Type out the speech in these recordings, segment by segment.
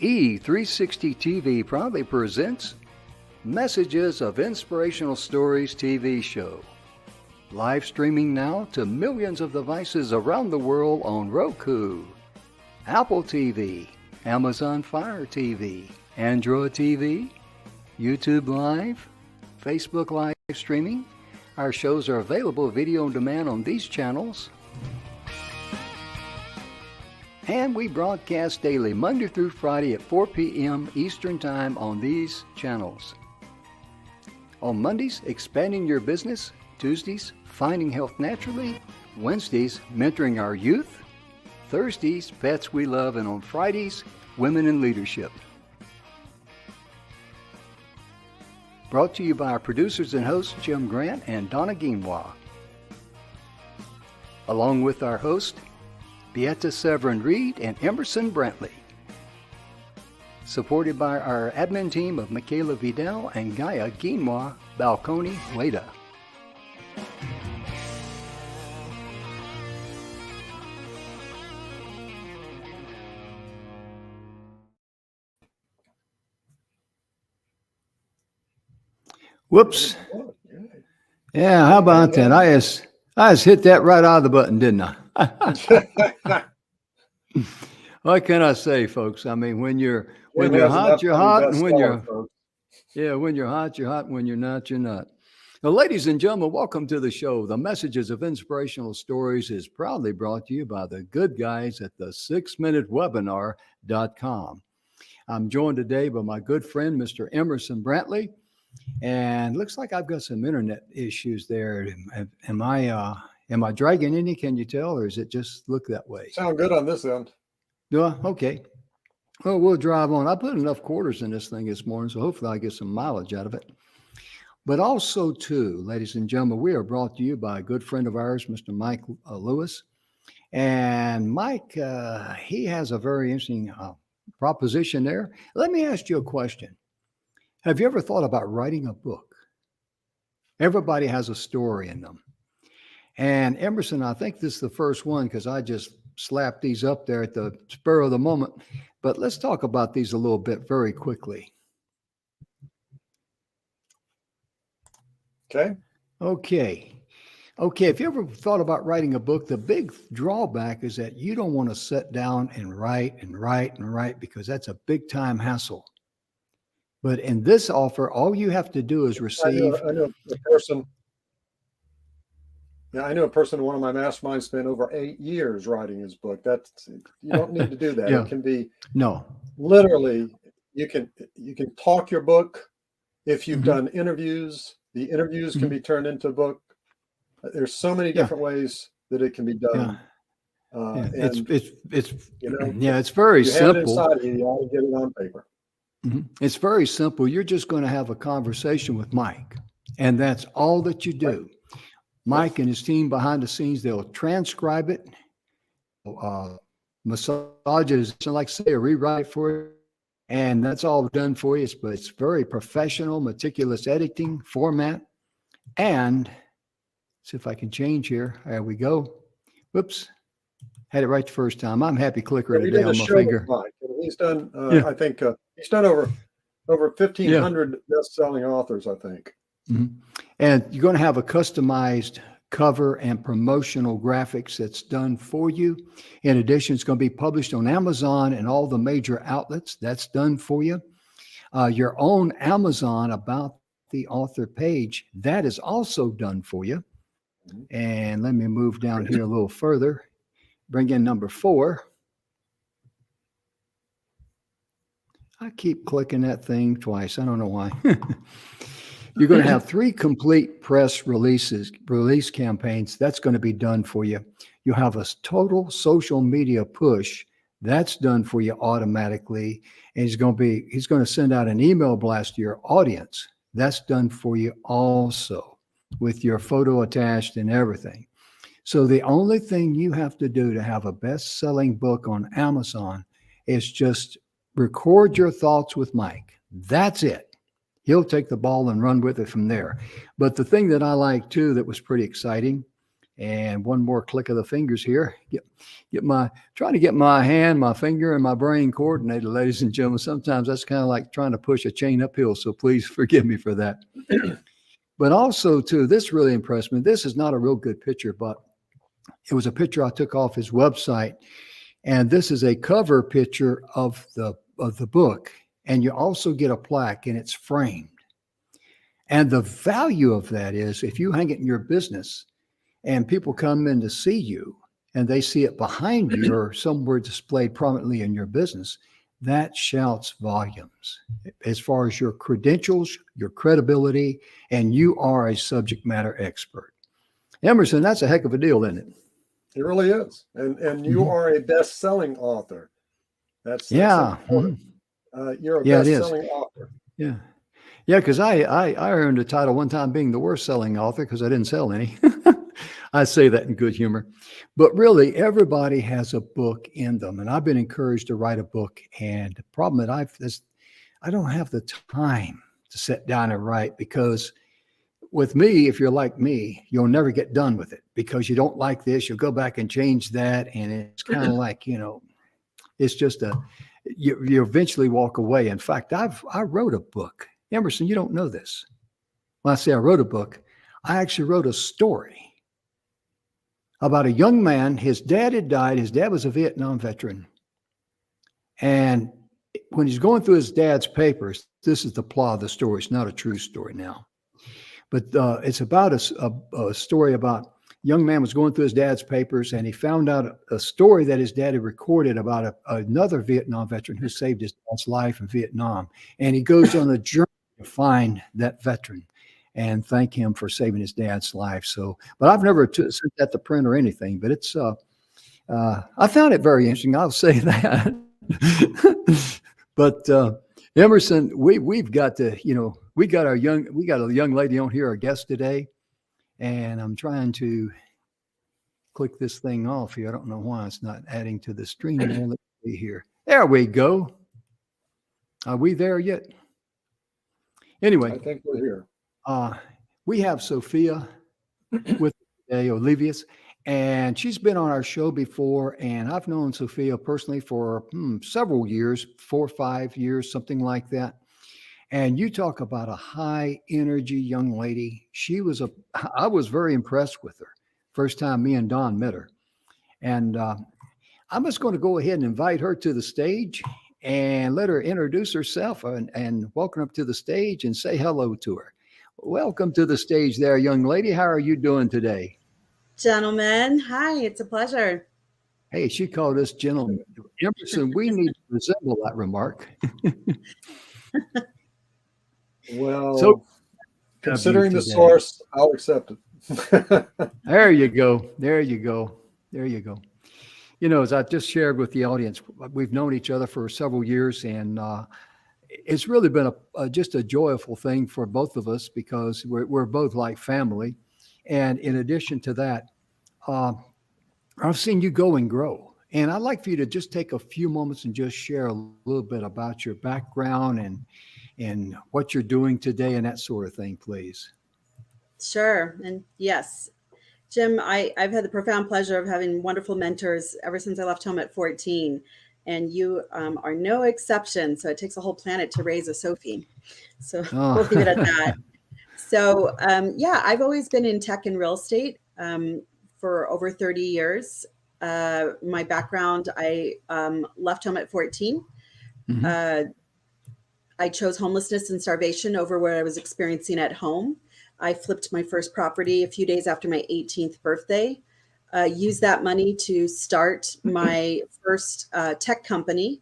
E360 TV proudly presents Messages of Inspirational Stories TV show. Live streaming now to millions of devices around the world on Roku, Apple TV, Amazon Fire TV, Android TV, YouTube Live, Facebook Live streaming. Our shows are available video on demand on these channels. And we broadcast daily, Monday through Friday at 4 p.m. Eastern Time on these channels. On Mondays, Expanding Your Business. Tuesdays, Finding Health Naturally. Wednesdays, Mentoring Our Youth. Thursdays, Pets We Love. And on Fridays, Women in Leadership. Brought to you by our producers and hosts, Jim Grant and Donna Guinois. Along with our host, Beata Severin Reed and Emerson Brantley. Supported by our admin team of Michaela Vidal and Gaia Guinois Balconi Weda. Whoops. Yeah, how about that? I just hit that right out of the button, didn't I? What can I say, folks? I mean, when you're hot, you're hot, and when you're hot, you're hot. When you're not, you're not. Now, ladies and gentlemen, welcome to the show. The Messages of Inspirational Stories is proudly brought to you by the good guys at the 6minutewebinar.com. I'm joined today by my good friend, Mr. Emerson Brantley, and looks like I've got some internet issues there. Am I dragging any? Can you tell, or does it just look that way? Sound good on this end. Do I? Okay. Well, we'll drive on. I put enough quarters in this thing this morning, so hopefully I get some mileage out of it. But also, too, ladies and gentlemen, we are brought to you by a good friend of ours, Mr. Mike Lewis. And Mike, he has a very interesting proposition there. Let me ask you a question. Have you ever thought about writing a book? Everybody has a story in them. And Emerson, I think this is the first one because I just slapped these up there at the spur of the moment. But let's talk about these a little bit very quickly. Okay. If you ever thought about writing a book, the big drawback is that you don't want to sit down and write because that's a big time hassle. But in this offer, all you have to do is receive. I know a person. Yeah, I know a person in one of my masterminds spent over 8 years writing his book. You don't need to do that. Yeah. It can be literally you can talk your book. If you've done interviews, the interviews can be turned into a book. There's so many different ways that it can be done. It's very simple. Have it inside you ought to get it on paper. It's very simple. You're just going to have a conversation with Mike, and that's all that you do. Right. Mike and his team behind the scenes, they'll transcribe it, massage it, like say, or rewrite for you, and that's all done for you. But it's very professional, meticulous editing format. And see if I can change here. There we go. Whoops. Had it right the first time. I'm happy clicker today on my finger. He's done, I think, he's done over 1,500 best-selling authors, I think. And you're going to have a customized cover and promotional graphics that's done for you. In addition, it's going to be published on Amazon and all the major outlets. That's done for you. Your own Amazon About the Author page, that is also done for you. And let me move down here a little further. Bring in number 4. I keep clicking that thing twice. I don't know why. You're going to have 3 complete press release campaigns. That's going to be done for you. You'll have a total social media push. That's done for you automatically. And he's going to send out an email blast to your audience. That's done for you also with your photo attached and everything. So the only thing you have to do to have a best-selling book on Amazon is just record your thoughts with Mike. That's it. He'll take the ball and run with it from there. But the thing that I like too that was pretty exciting And one more click of the fingers here. Trying to get my hand, my finger, and my brain coordinated, ladies and gentlemen. Sometimes that's kind of like trying to push a chain uphill. So please forgive me for that. But also, too, this really impressed me. This is not a real good picture, but it was a picture I took off his website. And this is a cover picture of the book. And you also get a plaque, and it's framed. And the value of that is if you hang it in your business and people come in to see you and they see it behind you or somewhere displayed prominently in your business, that shouts volumes as far as your credentials, your credibility, and you are a subject matter expert. Emerson, that's a heck of a deal, isn't it? It really is. And you are a best-selling author. That's important. You're a best-selling author. Yeah. Yeah, because I earned a title one time being the worst-selling author because I didn't sell any. I say that in good humor. But really, everybody has a book in them. And I've been encouraged to write a book. And the problem that I don't have the time to sit down and write, because with me, if you're like me, you'll never get done with it because you don't like this. You'll go back and change that. And it's kind of like, it's just you eventually walk away. In fact, I wrote a book. Emerson, you don't know this. When I say I wrote a book, I actually wrote a story about a young man. His dad had died. His dad was a Vietnam veteran. And when he's going through his dad's papers, this is the plot of the story. It's not a true story now. But it's about a story about a young man was going through his dad's papers, and he found out a story that his dad had recorded about another Vietnam veteran who saved his dad's life in Vietnam. And he goes on a journey to find that veteran and thank him for saving his dad's life. So, but I've never sent that to print or anything, but it's, I found it very interesting. I'll say that. But Emerson, we've got to, we got a young lady on here, our guest today, and I'm trying to click this thing off here. I don't know why it's not adding to the stream. Let's see here. There we go. Are we there yet? Anyway, I think we're here. We have Sophia with today, Olivas, and she's been on our show before. And I've known Sophia personally for several years, 4 or 5 years, something like that. And you talk about a high energy young lady. I was very impressed with her first time me and Don met her. And I'm just going to go ahead and invite her to the stage and let her introduce herself and welcome up to the stage and say hello to her. Welcome to the stage there, young lady. How are you doing today? Gentlemen, hi, it's a pleasure. Hey, she called us gentlemen. Emerson, we need to resemble that remark. Well, so, considering the source, I'll accept it. There you go. There you go. There you go. As I just shared with the audience, we've known each other for several years, and it's really been just a joyful thing for both of us because we're both like family. And in addition to that, I've seen you go and grow. And I'd like for you to just take a few moments and just share a little bit about your background and what you're doing today and that sort of thing, please. Sure. And yes, Jim, I've had the profound pleasure of having wonderful mentors ever since I left home at 14. And you are no exception. So it takes a whole planet to raise a Sophie. So we'll leave it at that. So I've always been in tech and real estate for over 30 years. My background, I left home at 14. Mm-hmm. I chose homelessness and starvation over what I was experiencing at home. I flipped my first property a few days after my 18th birthday. Used that money to start my first tech company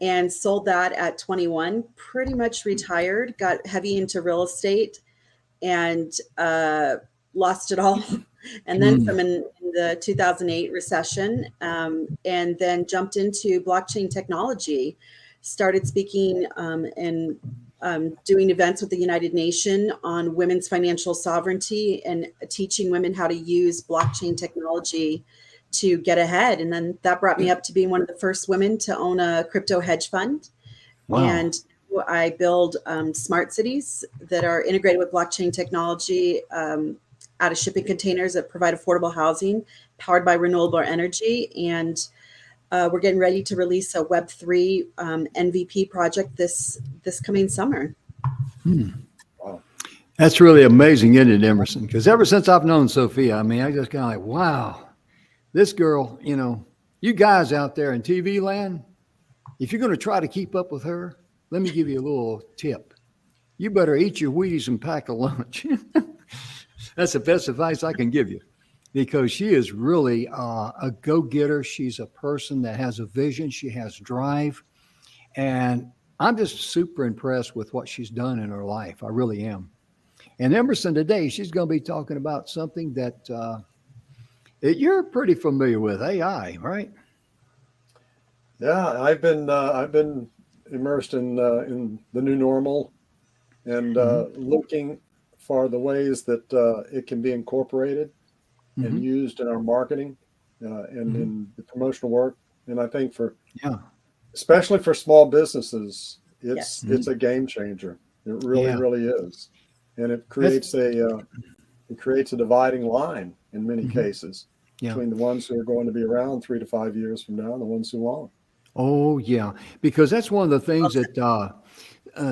and sold that at 21, pretty much retired, got heavy into real estate and lost it all. And then some in the 2008 recession, and then jumped into blockchain technology, started speaking and doing events with the United Nations on women's financial sovereignty and teaching women how to use blockchain technology to get ahead. And then that brought me up to being one of the first women to own a crypto hedge fund. Wow. And I build smart cities that are integrated with blockchain technology out of shipping containers that provide affordable housing powered by renewable energy. And we're getting ready to release a Web3 MVP project this coming summer. Wow. That's really amazing, isn't it, Emerson? Because ever since I've known Sophia, I mean, I just kind of like, wow, this girl, you know, you guys out there in TV land, if you're going to try to keep up with her, let me give you a little tip. You better eat your Wheaties and pack a lunch. That's the best advice I can give you, because she is really a go-getter. She's a person that has a vision. She has drive. And I'm just super impressed with what she's done in her life. I really am. And Emerson, today, she's going to be talking about something that you're pretty familiar with, AI, right? Yeah, I've been immersed in the new normal and looking for the ways that it can be incorporated and used in our marketing and in the promotional work. And I think especially for small businesses, it's a game changer. It really is, and it creates a dividing line in many cases between the ones who are going to be around 3 to 5 years from now and the ones who won't. Oh, yeah, because that's one of the things that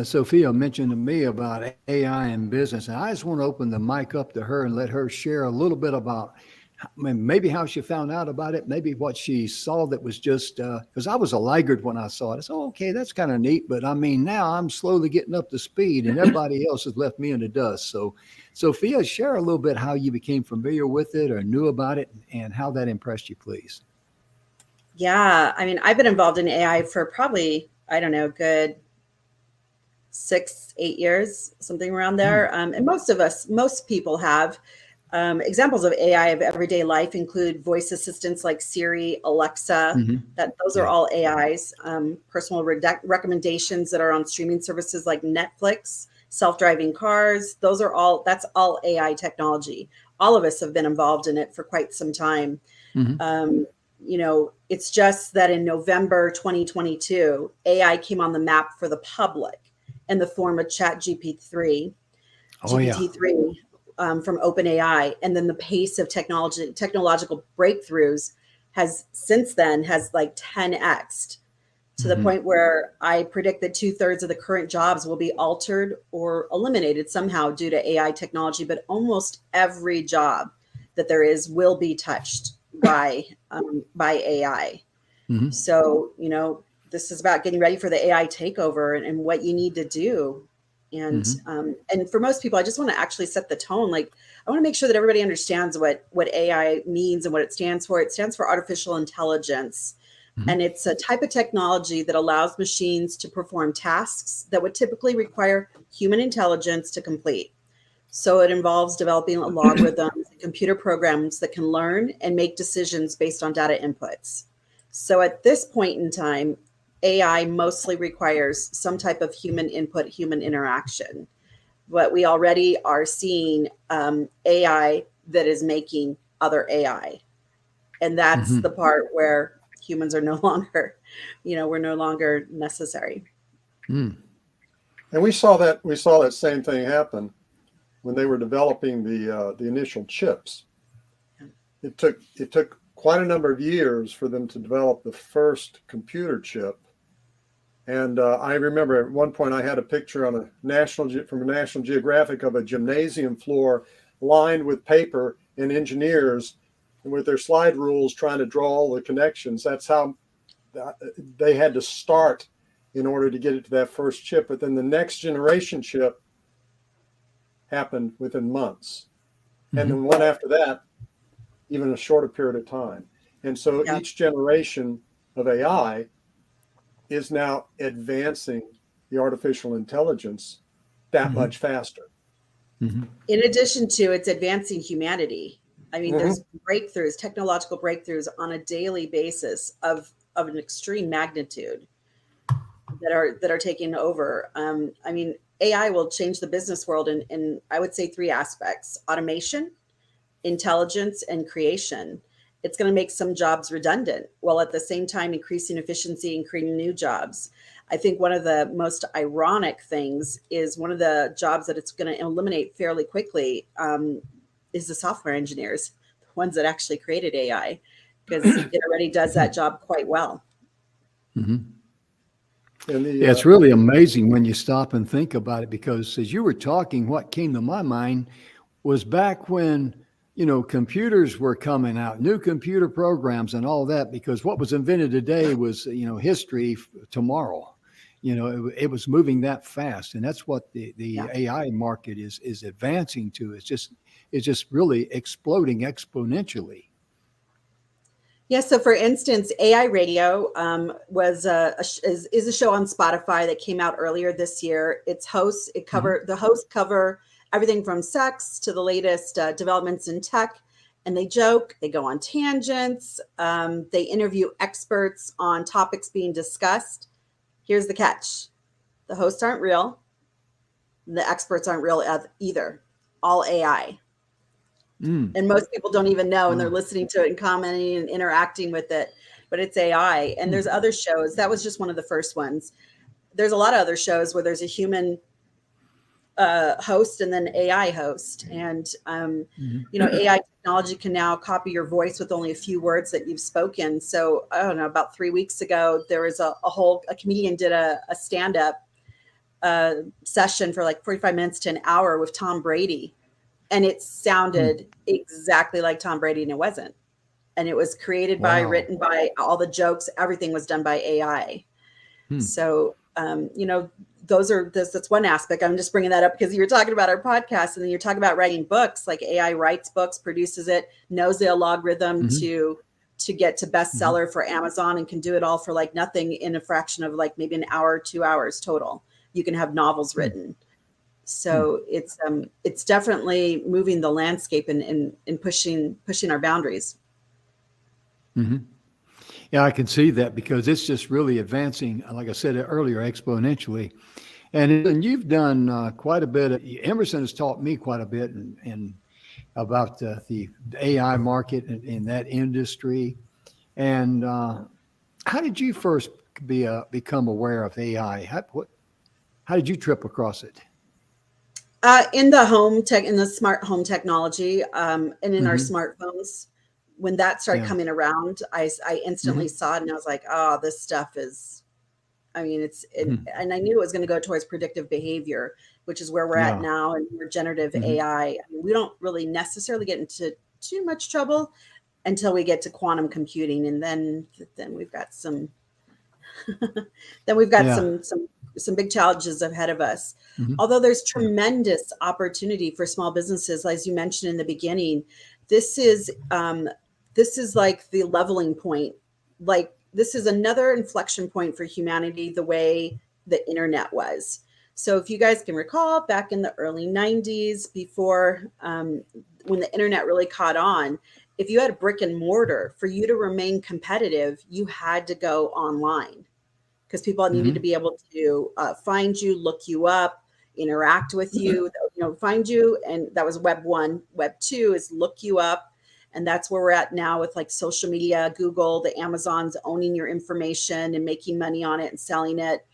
Sophia mentioned to me about AI and business. And I just want to open the mic up to her and let her share a little bit about maybe how she found out about it, maybe what she saw that was just because I was a laggard when I saw it. I said, oh, okay, that's kind of neat. But I mean, now I'm slowly getting up to speed and everybody else has left me in the dust. So, Sophia, share a little bit how you became familiar with it or knew about it and how that impressed you, please. Yeah, I mean, I've been involved in AI for probably, I don't know, good 6, 8 years, something around there. And most people have. Examples of AI of everyday life include voice assistants like Siri, Alexa, those are all AIs, personal recommendations that are on streaming services like Netflix, self-driving cars. That's all AI technology. All of us have been involved in it for quite some time. You know, it's just that in November 2022, AI came on the map for the public in the form of GPT-3 from OpenAI. And then the pace of technological breakthroughs has like 10x'd to the point where I predict that 2/3 of the current jobs will be altered or eliminated somehow due to AI technology. But almost every job that there is will be touched by AI. So, you know, this is about getting ready for the AI takeover and what you need to do. And for most people, I just want to actually set the tone. Like, I want to make sure that everybody understands what AI means and what it stands for. It stands for artificial intelligence. And it's a type of technology that allows machines to perform tasks that would typically require human intelligence to complete. So it involves developing algorithms and computer programs that can learn and make decisions based on data inputs. So at this point in time, AI mostly requires some type of human input, human interaction. But we already are seeing AI that is making other AI. And that's the part where humans are no longer, we're no longer necessary. And we saw that same thing happen when they were developing the initial chips. It took quite a number of years for them to develop the first computer chip. And I remember at one point I had a picture from a National Geographic of a gymnasium floor lined with paper and engineers with their slide rules trying to draw all the connections. That's how they had to start in order to get it to that first chip. But then the next generation chip happened within months. And then one after that, even a shorter period of time. And so each generation of AI is now advancing the artificial intelligence that much faster. In addition to it's advancing humanity. I mean, there's breakthroughs, technological breakthroughs on a daily basis of an extreme magnitude that are taking over. I mean, AI will change the business world in I would say 3 aspects: automation, intelligence, and creation. It's going to make some jobs redundant while at the same time increasing efficiency and creating new jobs. I think one of the most ironic things is one of the jobs that it's going to eliminate fairly quickly is the software engineers, the ones that actually created AI, because it already does that job quite well. Mhm. And the Yeah, it's really amazing when you stop and think about it, because as you were talking, what came to my mind was back when, computers were coming out, new computer programs and all that, because what was invented today was, history tomorrow. It was moving that fast. And that's what the Yeah. AI market is advancing to. It's just really exploding exponentially. Yeah. So, for instance, AI Radio was is a show on Spotify that came out earlier this year. The hosts cover everything from sex to the latest developments in tech, and they joke, they go on tangents, they interview experts on topics being discussed. Here's the catch: the hosts aren't real, the experts aren't real either. All AI. Mm. And most people don't even know, and they're Wow. listening to it and commenting and interacting with it, but it's AI. And there's other shows. That was just one of the first ones. There's a lot of other shows where there's a human host and then AI host, and Mhm. AI technology can now copy your voice with only a few words that you've spoken. So I don't know, about 3 weeks ago there was a comedian did a stand-up session for like 45 minutes to an hour with Tom Brady, and it sounded exactly like Tom Brady, and it wasn't. And it was created by, Wow. written by, all the jokes, everything was done by AI. Hmm. So, that's one aspect. I'm just bringing that up because you were talking about our podcast, and then you're talking about writing books. Like AI writes books, produces it, knows the algorithm Mhm. to get to Mhm. bestseller for Amazon, and can do it all for like nothing in a fraction of like maybe an hour, 2 hours total. You can have novels Hmm. written. So it's definitely moving the landscape and pushing our boundaries. Mhm. Yeah, I can see that, because it's just really advancing, like I said earlier, exponentially. And you've done quite a bit. Emerson has taught me quite a bit and about the AI market in that industry. And how did you first become aware of AI? How did you trip across it? In the home tech, in the smart home technology, and in our Hmm. smartphones, when that started Yeah. coming around, I instantly Hmm. saw it, and I was like, oh, this stuff is. I mean, Hmm. and I knew it was going to go towards predictive behavior, which is where we're at Yeah. now, and generative Hmm. AI. I mean, we don't really necessarily get into too much trouble until we get to quantum computing, and then we've got some then we've got Yeah. some big challenges ahead of us. Hmm. Although there's Yeah. tremendous opportunity for small businesses, as you mentioned in the beginning, this is um, this is like the leveling point. Like, this is another inflection point for humanity, the way the internet was. So if you guys can recall, back in the early '90s, before when the internet really caught on, if you had a brick and mortar, for you to remain competitive, you had to go online, because people needed to Hmm. be able to find you, look you up, interact with you, find you. And that was web one. Web two is look you up. And that's where we're at now with like social media, Google, the Amazons owning your information and making money on it and selling it.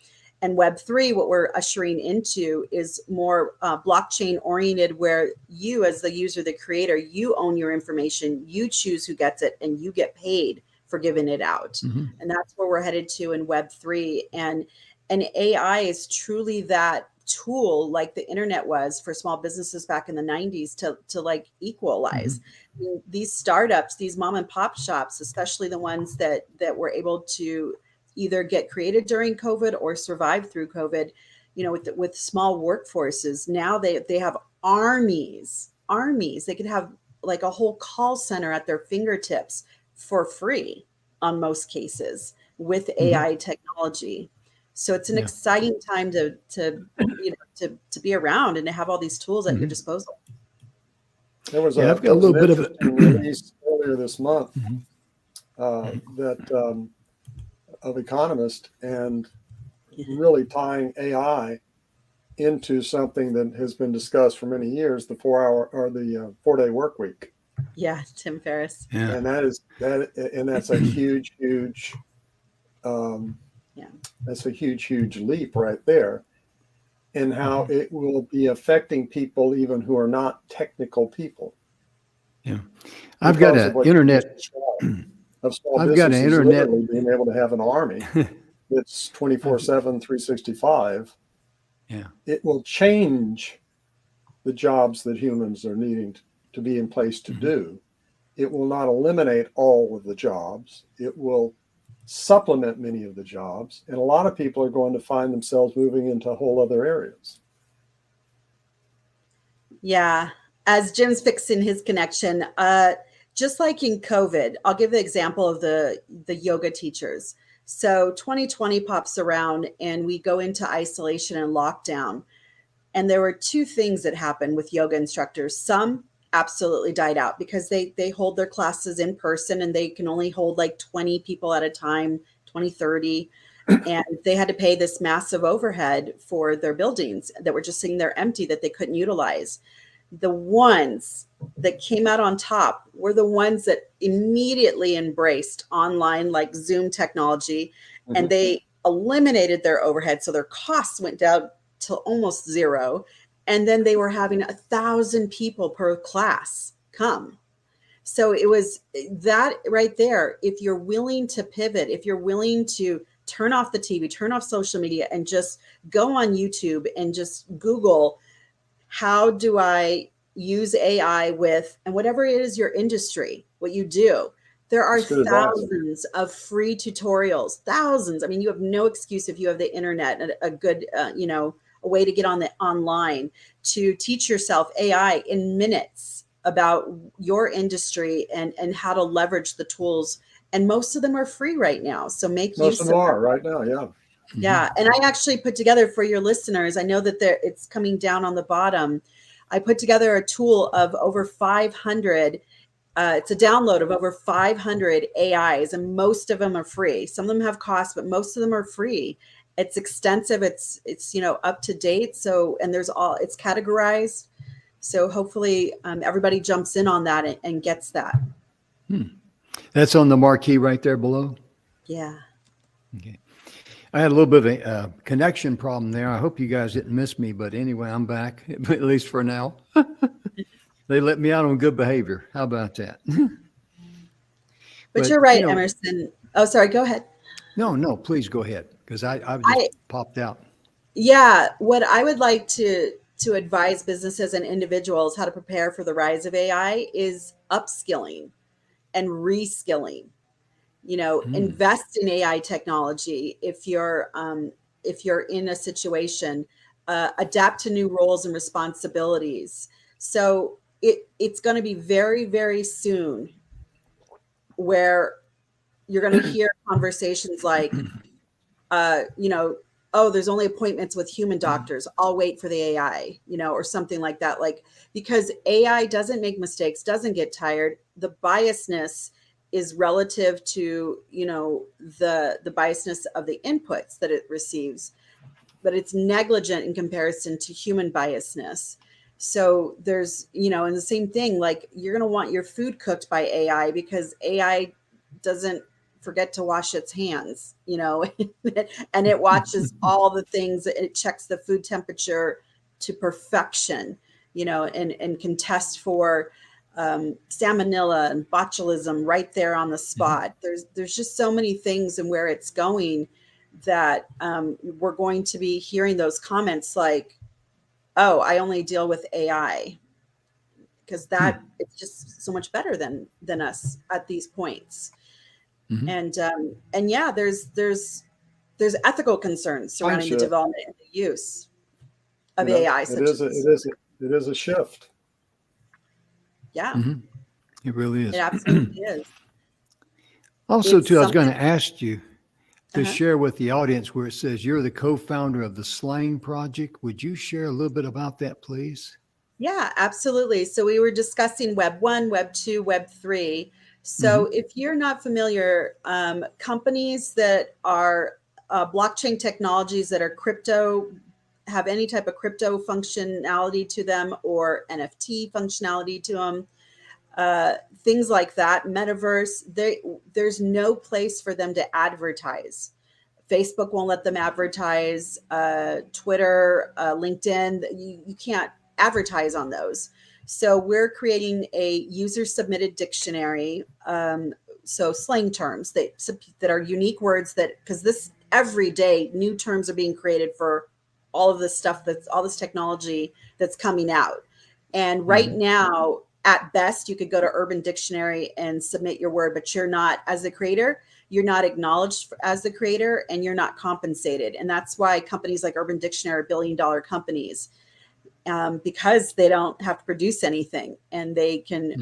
And web three, what we're ushering into is more blockchain oriented, where you, as the user, the creator, you own your information, you choose who gets it, and you get paid for giving it out. Hmm. And that's where we're headed to in web 3. And AI is truly that tool, like the internet was for small businesses back in the '90s, to like equalize. Hmm. I mean, these startups, these mom and pop shops, especially the ones that were able to either get created during COVID or survive through COVID, with small workforces. Now they have armies. They could have like a whole call center at their fingertips for free on most cases with Hmm. AI technology. So it's an Yeah. exciting time to be around and to have all these tools at your Hmm. disposal. Yeah, I've got There a was little an bit of it. interesting release earlier this month Mhm. that of economist, and really tying AI into something that has been discussed for many years, the 4 hour or the 4 day work week. Yeah, Tim Ferriss. Yeah. And that's a huge um, Yeah. that's a huge leap right there, and how Mhm. it will be affecting people even who are not technical people. Yeah. I've got because of an what you internet. just described, of small I've got an businesses internet. literally being able to have an army that's 24/7, 365. Yeah. It will change the jobs that humans are needing to be in place to Mm-hmm. do. It will not eliminate all of the jobs. It will supplement many of the jobs. And a lot of people are going to find themselves moving into whole other areas. Yeah. As Jim's fixing his connection, just like in COVID, I'll give the example of the yoga teachers. So 2020 pops around and we go into isolation and lockdown. And there were two things that happened with yoga instructors. Some absolutely died out because they hold their classes in person and they can only hold like 20 people at a time, 20, 30. And they had to pay this massive overhead for their buildings that were just sitting there empty that they couldn't utilize. The ones that came out on top were the ones that immediately embraced online, like Zoom technology, and they eliminated their overhead. So their costs went down to almost zero. And then they were having 1,000 people per class come. So it was that right there. If you're willing to pivot, if you're willing to turn off the TV, turn off social media, and just go on YouTube and just Google, how do I use AI with, and whatever it is your industry, what you do, there are That's good advice. thousands of free tutorials, thousands. I mean, you have no excuse if you have the internet and a good, a way to get on the online to teach yourself AI in minutes about your industry and how to leverage the tools. And most of them are free right now. So make Most use of of them them. are right now, yeah. Yeah, and I actually put together for your listeners, I know that it's coming down on the bottom. I put together a tool of over 500. It's a download of over 500 AIs, and most of them are free. Some of them have costs, but most of them are free. It's extensive. It's up to date. So, and it's categorized. So hopefully everybody jumps in on that and gets that. That's on the marquee right there below. Yeah. Okay. I had a little bit of a connection problem there. I hope you guys didn't miss me, but anyway, I'm back, at least for now. They let me out on good behavior. How about that? But you're right, Emerson. Oh, sorry. Go ahead. No, please go ahead, because I just popped out. Yeah, what I would like to advise businesses and individuals how to prepare for the rise of AI is upskilling and reskilling. Invest in AI technology if you're in a situation, adapt to new roles and responsibilities. So it's going to be very, very soon where you're going to hear conversations like, oh, there's only appointments with human doctors. I'll wait for the AI, or something like that. Like, because AI doesn't make mistakes, doesn't get tired. The biasness is relative to, the biasness of the inputs that it receives, but it's negligent in comparison to human biasness. So there's, and the same thing, like you're going to want your food cooked by AI because AI doesn't forget to wash its hands, and it watches all the things. It checks the food temperature to perfection, and can test for salmonella and botulism right there on the spot. There's just so many things and where it's going that we're going to be hearing those comments like, oh, I only deal with AI because that it's just so much better than us at these points. And yeah, there's ethical concerns surrounding the development and the use of AI. It is a shift. Yeah, It really is. it absolutely is. Also, It's too, I was going something- to ask you to share with the audience where it says you're the co-founder of the Slang Project. Would you share a little bit about that, please? Yeah, absolutely. So we were discussing Web 1, Web 2, Web 3. So if you're not familiar, companies that are blockchain technologies that are crypto, have any type of crypto functionality to them or NFT functionality to them, things like that, metaverse, there's no place for them to advertise. Facebook won't let them advertise, Twitter, LinkedIn, you can't advertise on those. So we're creating a user submitted dictionary. So slang terms that are unique words that, because this every day new terms are being created for all of this stuff, that's all this technology that's coming out. And right now, at best, you could go to Urban Dictionary and submit your word, but you're not, as a creator, you're not acknowledged as the creator, and you're not compensated. And that's why companies like Urban Dictionary are billion-dollar companies, because they don't have to produce anything, and they can,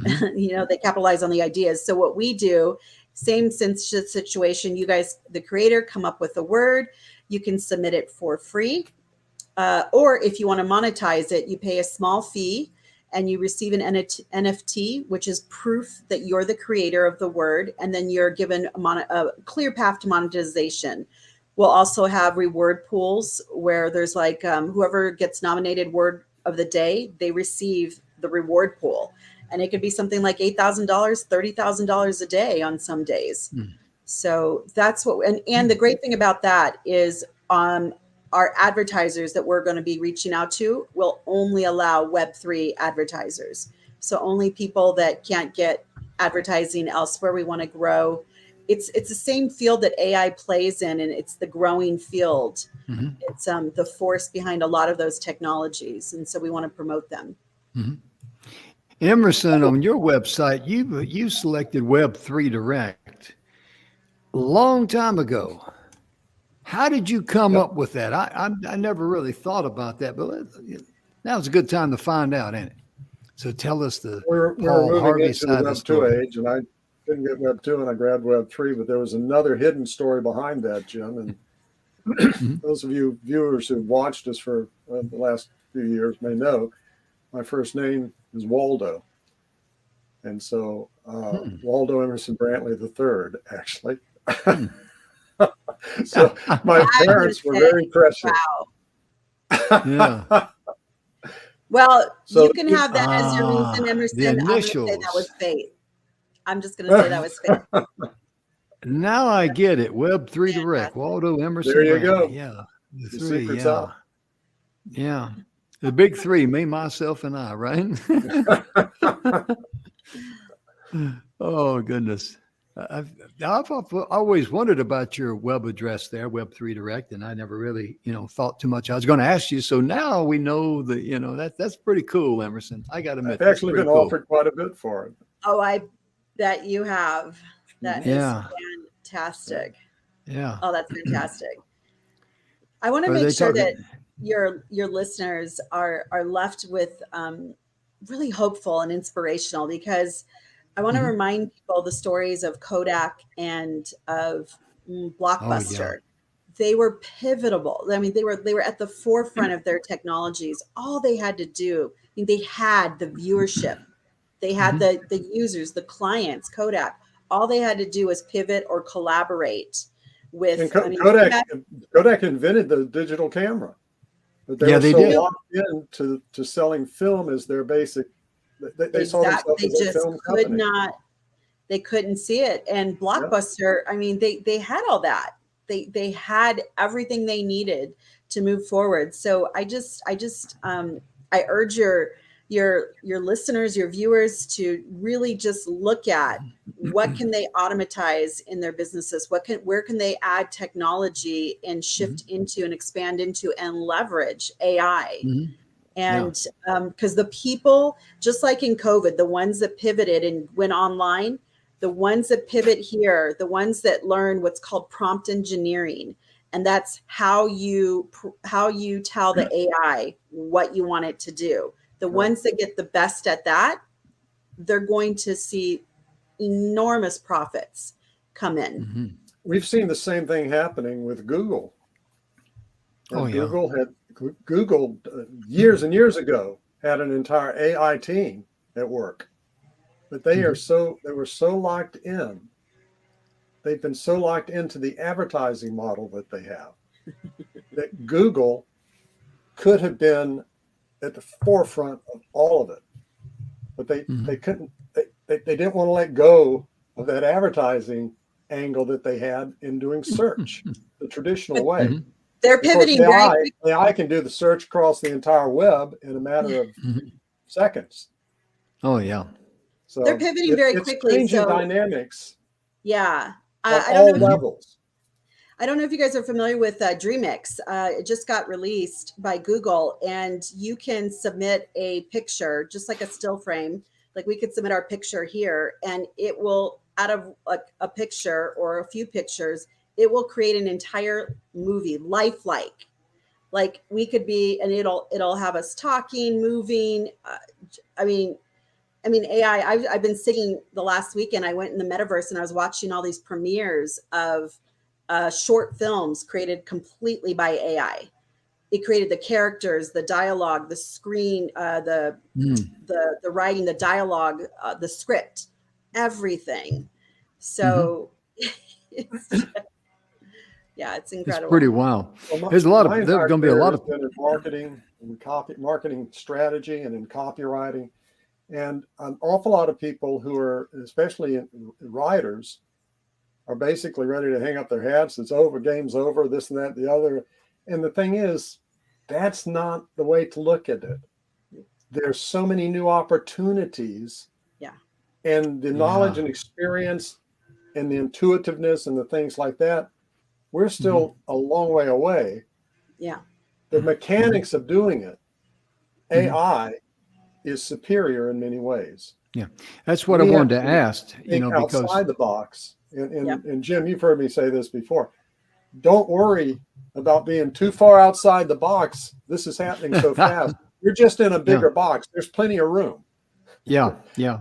they capitalize on the ideas. So what we do, same situation, you guys, the creator, come up with a word, you can submit it for free. Or if you want to monetize it, you pay a small fee and you receive an NFT, which is proof that you're the creator of the word. And then you're given a clear path to monetization. We'll also have reward pools where there's like whoever gets nominated word of the day, they receive the reward pool. And it could be something like $8,000, $30,000 a day on some days. So that's what, and the great thing about that is our advertisers that we're going to be reaching out to will only allow Web3 advertisers. So only people that can't get advertising elsewhere. We want to grow. It's the same field that AI plays in, and it's the growing field. It's the force behind a lot of those technologies. And so we want to promote them. Emerson, on your website, you selected Web3 Direct a long time ago. How did you come up with that? I never really thought about that, but now's a good time to find out, ain't it? So tell us we're Paul moving Harvey into side the of the Web 2 story. age, and I didn't get Web 2 and I grabbed Web 3, but there was another hidden story behind that, Jim. And those of you viewers who've watched us for the last few years may know my first name is Waldo. And so Waldo Emerson Brantley III, actually. So my parents were very prescient. Wow. Yeah. Well, So you can have that as your reason, Emerson. The I'm going to say initials. that was fate. I'm just going to say that was fate. Now I get it. Web3 Direct, Waldo Emerson. There you Brantley. go. Yeah. The The three. secret's Yeah. out. Yeah. The big three, me, myself, and I, right? Oh, goodness. I've always wondered about your web address there, Web3 Direct, and I never really, thought too much. I was going to ask you. So now we know that, that's pretty cool, Emerson. I got to admit, I've actually been cool. offered quite a bit for it. Oh, I bet you have. That is fantastic. Yeah. Oh, that's fantastic. I want to make sure that your listeners are left with really hopeful and inspirational, because I want to remind people the stories of Kodak and of Blockbuster. Oh, yeah. They were pivotal. I mean, they were at the forefront of their technologies. All they had to do, they had the viewership, they had the users, the clients, Kodak. All they had to do was pivot or collaborate with. And Kodak invented the digital camera, but they were did. locked in to selling film as their basic. They saw themselves as a film company. They couldn't see it. And Blockbuster, I mean, they had all that. They had everything they needed to move forward. So I urge your listeners, your viewers, to really just look at what can they automatize in their businesses, where can they add technology and shift into and expand into and leverage AI. And because the people, just like in COVID, the ones that pivoted and went online, the ones that pivot here, the ones that learn what's called prompt engineering, and that's how you tell the AI what you want it to do. The ones that get the best at that, they're going to see enormous profits come in. We've seen the same thing happening with Google. Google years and years ago had an entire AI team at work, but they were so locked in. They've been so locked into the advertising model that they have that Google could have been at the forefront of all of it, but they couldn't. They didn't want to let go of that advertising angle that they had in doing search the traditional way. They're pivoting very quickly. AI can do the search across the entire web in a matter of seconds. Oh, yeah. They're So pivoting very it's quickly. changing So dynamics yeah, on I don't know all if you, levels. I don't know if you guys are familiar with DreamX. It just got released by Google, and you can submit a picture, just like a still frame. Like we could submit our picture here, and it will, out of a picture or a few pictures, it will create an entire movie, lifelike. Like we could be, and it'll have us talking, moving. I mean, AI. I've been singing the last weekend. I went in the metaverse and I was watching all these premieres of short films created completely by AI. It created the characters, the dialogue, the screen, Mm. the writing, the dialogue, the script, everything. Hmm. So, it's, yeah, it's It's pretty incredible. wild. Well, There's a lot my of, there's entire going to be a career lot has of, been in marketing and marketing strategy and in copywriting. And an awful lot of people who are, especially writers, are basically ready to hang up their hats. It's over, game's over, this and that, the other. And the thing is, that's not the way to look at it. There's so many new opportunities, Yeah. and the knowledge yeah. and experience and the intuitiveness and the things like that, we're Hmm. still a long way away. Yeah. The mechanics of doing it, Hmm. AI is superior in many ways. Yeah. That's what I We have wanted to to ask, think because, outside the box. And, Yeah. and, and Jim, you've heard me say this before. Don't worry about being too far outside the box. This is happening so fast. You're just in a yeah, bigger box. There's plenty of room. yeah, yeah.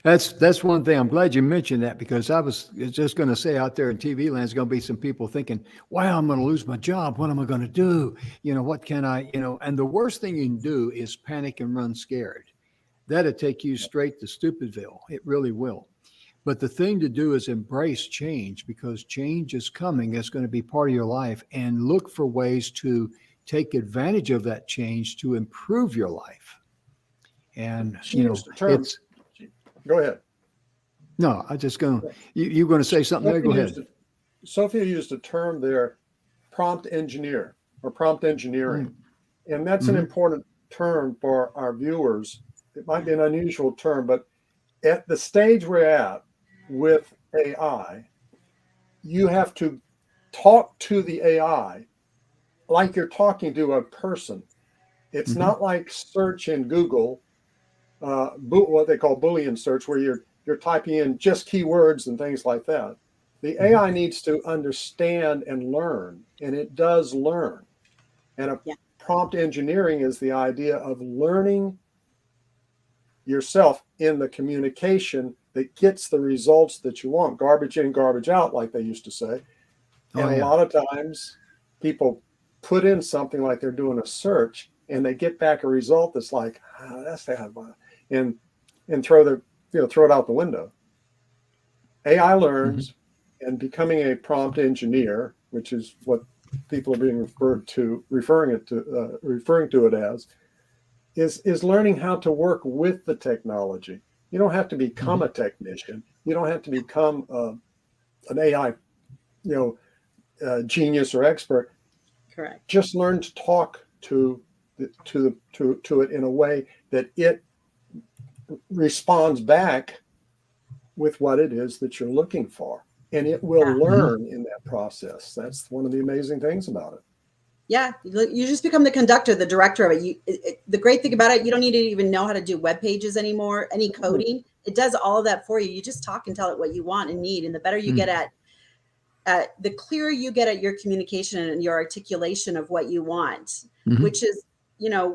That's one thing. I'm glad you mentioned that, because I was just going to say, out there in TV land, there's going to be some people thinking, wow, I'm going to lose my job. What am I going to do? What can I, and the worst thing you can do is panic and run scared. That'll take you straight to Stupidville. It really will. But the thing to do is embrace change, because change is coming. It's going to be part of your life, and look for ways to take advantage of that change to improve your life. And, She used a term. it's, Go ahead. no, I just going to, you're going to say something there? Go Sophia ahead. used a, Sophia used a term there, prompt engineer or prompt engineering. And that's an Mm-hmm. important term for our viewers. It might be an unusual term, but at the stage we're at with AI, you have to talk to the AI like you're talking to a person. It's Mm-hmm. not like search in Google, what they call Boolean search, where you're typing in just keywords and things like that. The Mm-hmm. AI needs to understand and learn, and it does learn. And a Yeah. prompt engineering is the idea of learning yourself in the communication that gets the results that you want. Garbage in, garbage out, like they used to say. Oh, And a yeah. lot of times people put in something like they're doing a search and they get back a result that's like, that's that, and throw it out the window. AI Mm-hmm. learns, and becoming a prompt engineer, which is what people are being referring to it as, is learning how to work with the technology. You don't have to become Mm-hmm. a technician. You don't have to become an AI, genius or expert. Correct. Just learn to talk to it in a way that it responds back with what it is that you're looking for, and it will Yeah. Mm-hmm. learn in that process. That's one of the amazing things about it. Yeah, you just become the conductor, the director of it. The great thing about it, you don't need to even know how to do web pages anymore, any coding. It does all of that for you. You just talk and tell it what you want and need. And the better you get at the clearer you get at your communication and your articulation of what you want, Mm-hmm. which is,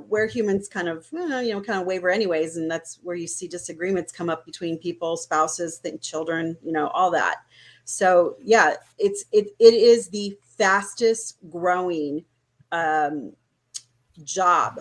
where humans kind of waver anyways. And that's where you see disagreements come up between people, spouses, children, all that. So yeah, it is the fastest growing job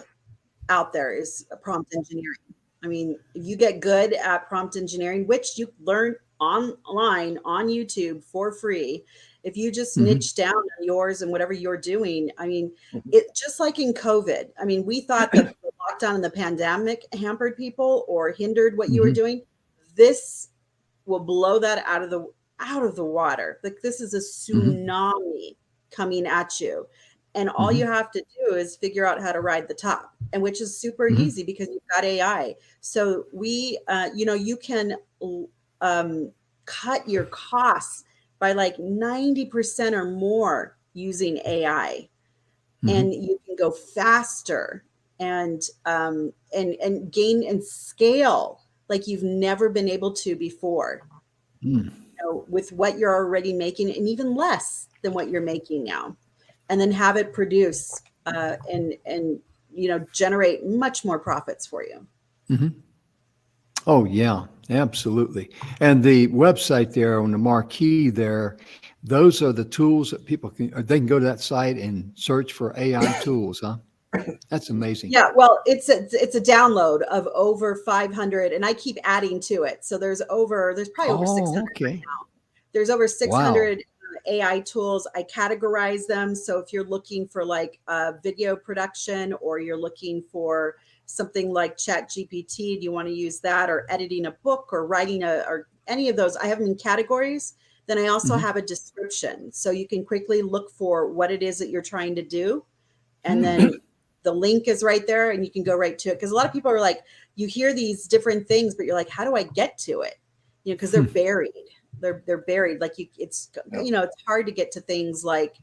out there is prompt engineering. I mean, if you get good at prompt engineering, which you learn online on YouTube for free, if you just Mm-hmm. niche down on yours and whatever you're doing, I mean, Mhm. it just like in COVID. I mean, we thought that the lockdown and the pandemic hampered people or hindered what you were Mm-hmm. doing. This will blow that out of the water. Like this is a Mm-hmm. tsunami coming at you. And all Mhm. you have to do is figure out how to ride the top, and which is super Mhm. easy because you've got AI. So you can um, cut your costs by like 90% or more using AI, Mhm. and you can go faster and gain and scale like you've never been able to before, Mm. with what you're already making, and even less than what you're making now, and then have it produce and generate much more profits for you. Mhm. Oh, yeah, absolutely. And the website there on the marquee there, those are the tools that people can, they can go to that site and search for AI tools, huh? That's amazing. Yeah, well, it's a download of over 500, and I keep adding to it. So there's probably over Oh, 600 right okay. now. There's over Wow. 600 AI tools. I categorize them. So if you're looking for like video production, or you're looking for something like Chat GPT, do you want to use that, or editing a book, or writing or any of those, I have them in categories. Then I also Mhm. have a description. So you can quickly look for what it is that you're trying to do. And Hmm. then the link is right there, and you can go right to it. Because a lot of people are like, you hear these different things, but you're like, how do I get to it? Because they're buried. They're buried. Like Yeah. it's hard to get to things like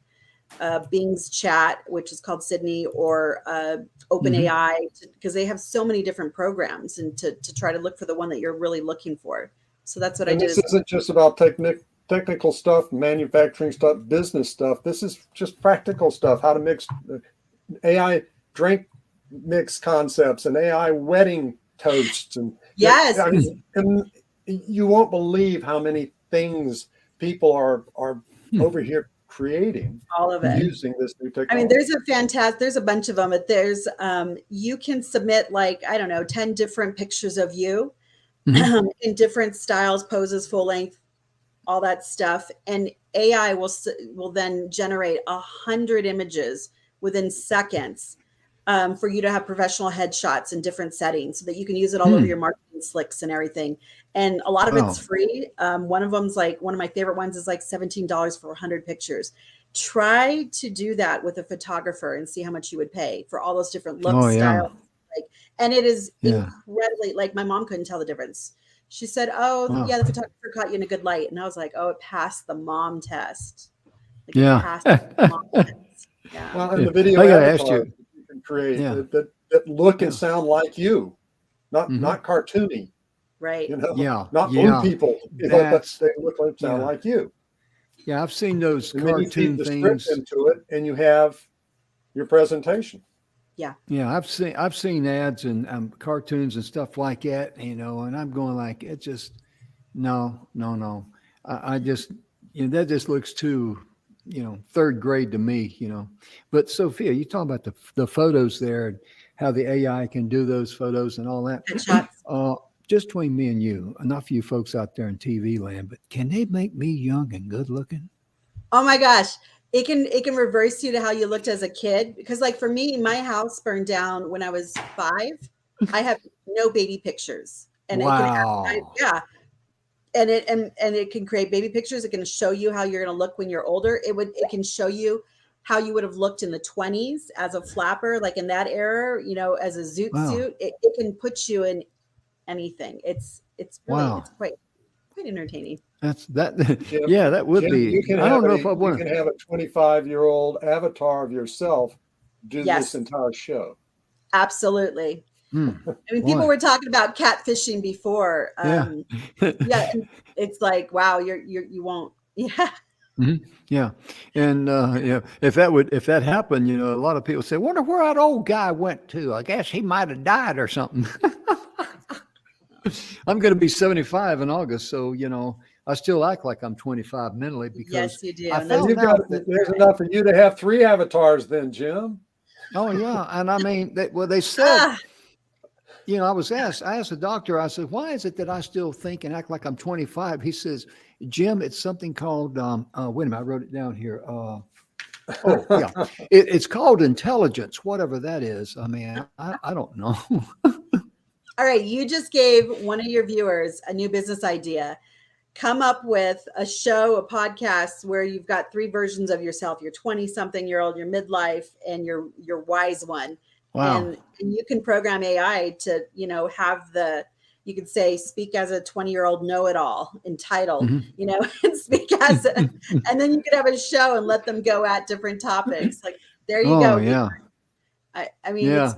Bing's chat, which is called Sydney, or Mhm. OpenAI, because they have so many different programs, and to try to look for the one that you're really looking for. So that's what I And did. this Is isn't just about technical stuff, manufacturing stuff, business stuff. This is just practical stuff. How to mix AI drink mix concepts and AI wedding toasts, and yes, I mean, and you won't believe how many things people are over here creating all of it. Mhm. using this new I mean, technology. there's a bunch of them, but you can submit like, I don't know, 10 different pictures of you Mhm. in different styles, poses, full length, all that stuff. And AI will then generate 100 images within seconds, for you to have professional headshots in different settings, so that you can use it all over your Hmm. marketing slicks and everything. And a lot of it's Wow. free. One of them's like, one of my favorite ones is like $17 for 100 pictures. Try to do that with a photographer and see how much you would pay for all those different Oh, looks, yeah. styles. Like, and it is Yeah. incredibly, like, my mom couldn't tell the difference. She said, "Oh, Wow. yeah, the photographer caught you in a good light." And I was like, "Oh, it passed the mom test. Like, it Yeah. passed the mom test." Yeah. Well, and Yeah. the video I got to ask avatars you. you can create Yeah. that look and Yeah. sound like you, Hmm. not cartoony, Right. Yeah. not blue Yeah. people, but That's, they look like sound yeah. like you. Yeah. I've seen those And then you feed cartoon the script things. into it, and you have your presentation. Yeah. Yeah. I've seen ads and cartoons and stuff like that, and I'm going like, it just, no, no, no. I just, that just looks too, third grade to me. But Sophia, you talk about the photos there and how the AI can do those photos and all that. Headshots. Uh, just between me and you, enough of you folks out there in TV land, but can they make me young and good looking? Oh my gosh. It can reverse you to how you looked as a kid. Because like for me, my house burned down when I was 5. I have no baby pictures. And it can Wow. yeah. And it can create baby pictures. It can show you how you're going to look when you're older. It can show you how you would have looked in the 20s as a flapper, like in that era, as a zoot Wow. suit. It can put you in anything. It's Wow. quite entertaining. That's that. Jim, Yeah, that would Jim, be. I don't know if I you want can to. have a 25-year-old avatar of yourself do this Yes, entire show. absolutely. Hmm, I mean, people boy. were talking about catfishing before. Yeah. Yeah, and it's like, wow, you won't. Yeah. Mhm. Yeah, and if that happened, a lot of people say, "Wonder where that old guy went to? I guess he might have died or something." I'm going to be 75 in August, so I still act like I'm 25 mentally because Yes, you do. I And that's Well, found out that. there's enough for you to have 3 avatars then, Jim. Oh yeah, and I mean, they said. ah, I asked the doctor, I said, why is it that I still think and act like I'm 25? He says, Jim, it's something called, wait a minute, I wrote it down here. Oh, yeah. It's called intelligence, whatever that is. I mean, I don't know. all right. You just gave one of your viewers a new business idea. come up with a show, a podcast where you've got three versions of yourself, your 20 something year old, your midlife, and your wise one. Wow. And you can program AI to, have you could say, speak as a 20-year-old know-it-all entitled, and speak and then you could have a show and let them go at different topics. Like, there you Oh, go. yeah. I mean, Yeah. it's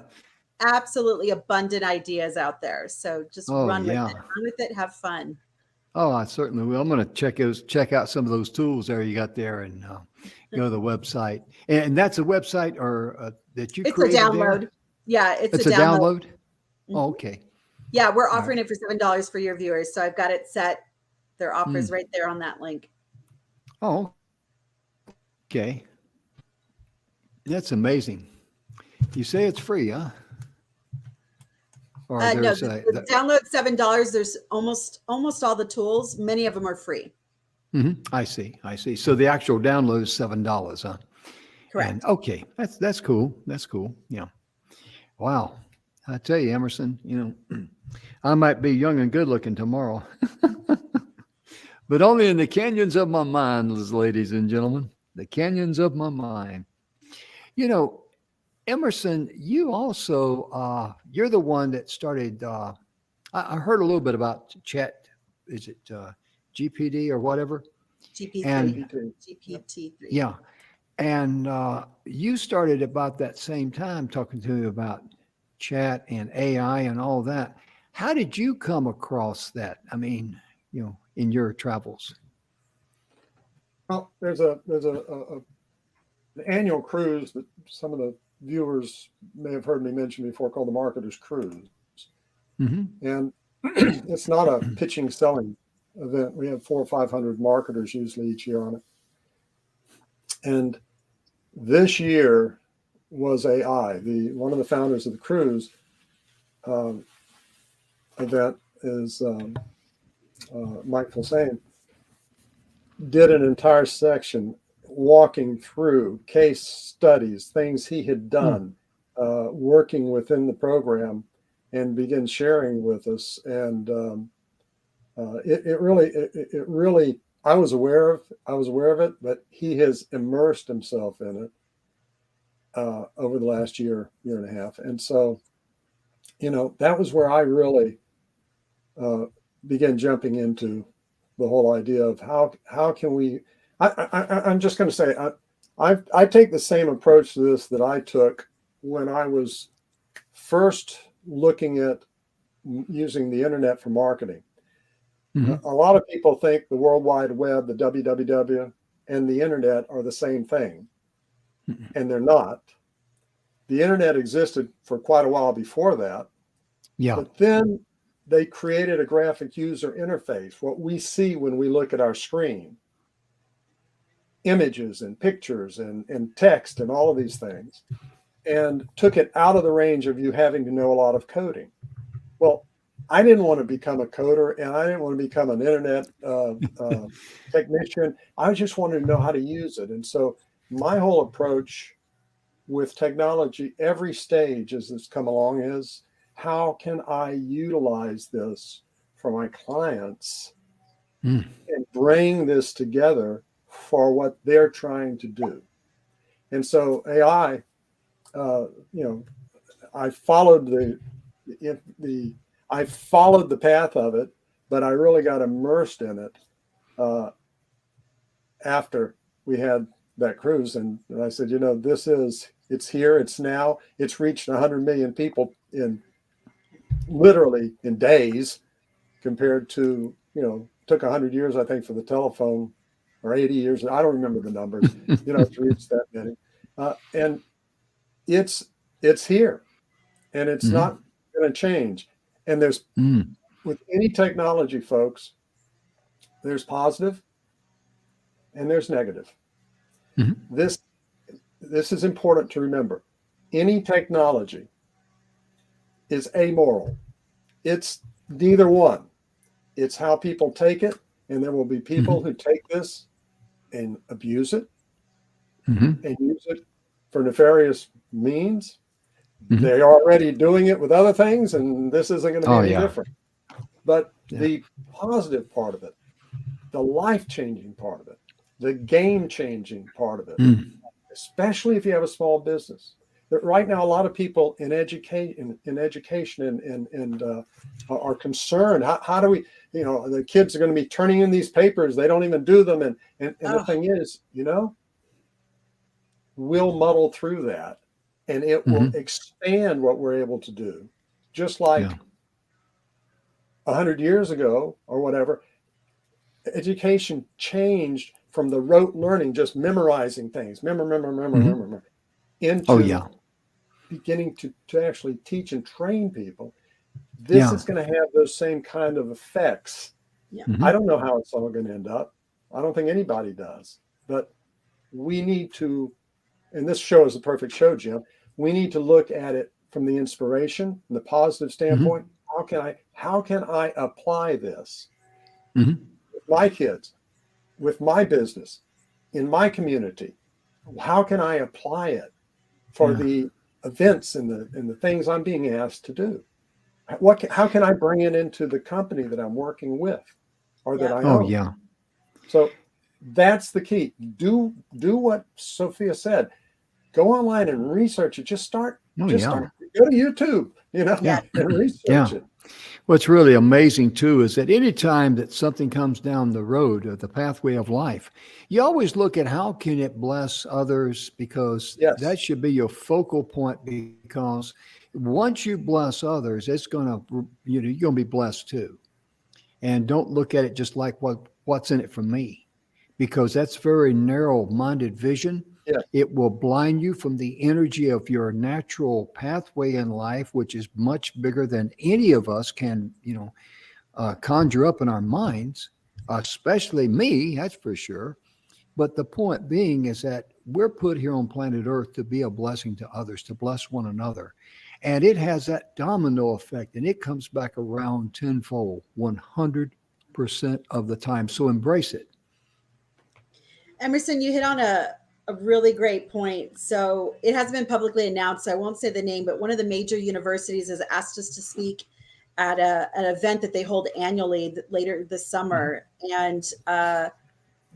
absolutely abundant ideas out there. So just Oh, run with yeah. it. Run with it. Have fun. Oh, I certainly will. I'm going to check out some of those tools there you got there, and go to the website. And that's a website that you It's a created download. there? Yeah, it's It's a a download. download? Oh, okay. Yeah, we're All offering right. it for $7 for your viewers. So I've got it set. Their offers Mm. right there on that link. Oh, okay. That's amazing. You say it's free, huh? Or No, there's the download $7. There's almost all the tools. Many of them are free. I see. So the actual download is $7, huh? Correct. And okay, that's cool. That's cool. Yeah. Wow. I tell you, Emerson, I might be young and good looking tomorrow, but only in the canyons of my mind, ladies and gentlemen, the canyons of my mind. You know, Emerson, you also, you're the one that started, I heard a little bit about chat. Is it GPD or whatever? GPT. And GPT-3. yeah. And you started about that same time talking to me about chat and AI and all that. How did you come across that? I mean, in your travels. Well, there's an annual cruise that some of the viewers may have heard me mention before called the Marketers Cruise. And it's not a pitching selling event. We have 400 or 500 marketers usually each year on it. And this year was AI. One of the founders of the cruise event is Mike Fulsane, did an entire section walking through case studies, things he had done, working within the program, and began sharing with us. And it really, I was aware of it, but he has immersed himself in it over the last year and a half. And so, that was where I really began jumping into the whole idea of how can we. I'm just going to say I take the same approach to this that I took when I was first looking at using the internet for marketing. A lot of people think the World Wide Web, the WWW, and the internet are the same thing, and they're not. The internet existed for quite a while before that. Yeah. But then they created a graphic user interface, what we see when we look at our screen, images and pictures and text and all of these things, and took it out of the range of you having to know a lot of coding. Well, I didn't want to become a coder, and I didn't want to become an internet technician. I just wanted to know how to use it. And so my whole approach with technology, every stage as it's come along, is how can I utilize this for my clients and bring this together for what they're trying to do. And so AI, I followed the path of it, but I really got immersed in it after we had that cruise. And I said, it's here, it's now, it's reached 100 million people literally in days, compared to, took 100 years, I think, for the telephone, or 80 years. I don't remember the numbers, to reach that many. And it's here, and it's not going to change. And there's, with any technology, folks, there's positive and there's negative. This is important to remember. Any technology is amoral. It's neither one. It's how people take it, and there will be people who take this and abuse it and use it for nefarious means. They're already doing it with other things, and this isn't going to be any different. But the positive part of it the life-changing part of it, the game-changing part of it, especially if you have a small business. But right now, a lot of people in education are concerned. How do we, the kids are going to be turning in these papers. They don't even do them. And the thing is, we'll muddle through that, and it will expand what we're able to do. Just like 100 years ago or whatever, education changed from the rote learning, just memorizing things, remember, into beginning to actually teach and train people. This is going to have those same kind of effects. I don't know how it's all going to end up. I don't think anybody does. But we need to, and this show is the perfect show, Jim. We need to look at it from the inspiration and the positive standpoint. How can I apply this with my kids, with my business, in my community? How can I apply it for the events and the things I'm being asked to do? How can I bring it into the company that I'm working with or that I own? So that's the key. Do what Sophia said. Go online and research it. Just start. Go to YouTube, and research it. What's really amazing too is that anytime that something comes down the road or the pathway of life, you always look at how can it bless others, because that should be your focal point. Because once you bless others, it's gonna, you're gonna be blessed too. And don't look at it just like what's in it for me, because that's very narrow-minded vision. It will blind you from the energy of your natural pathway in life, which is much bigger than any of us can, conjure up in our minds, especially me, that's for sure. But the point being is that we're put here on planet Earth to be a blessing to others, to bless one another. And it has that domino effect, and it comes back around tenfold, 100% of the time. So embrace it. Emerson, you hit on a really great point. So it hasn't been publicly announced, so I won't say the name, but one of the major universities has asked us to speak at an event that they hold annually later this summer. And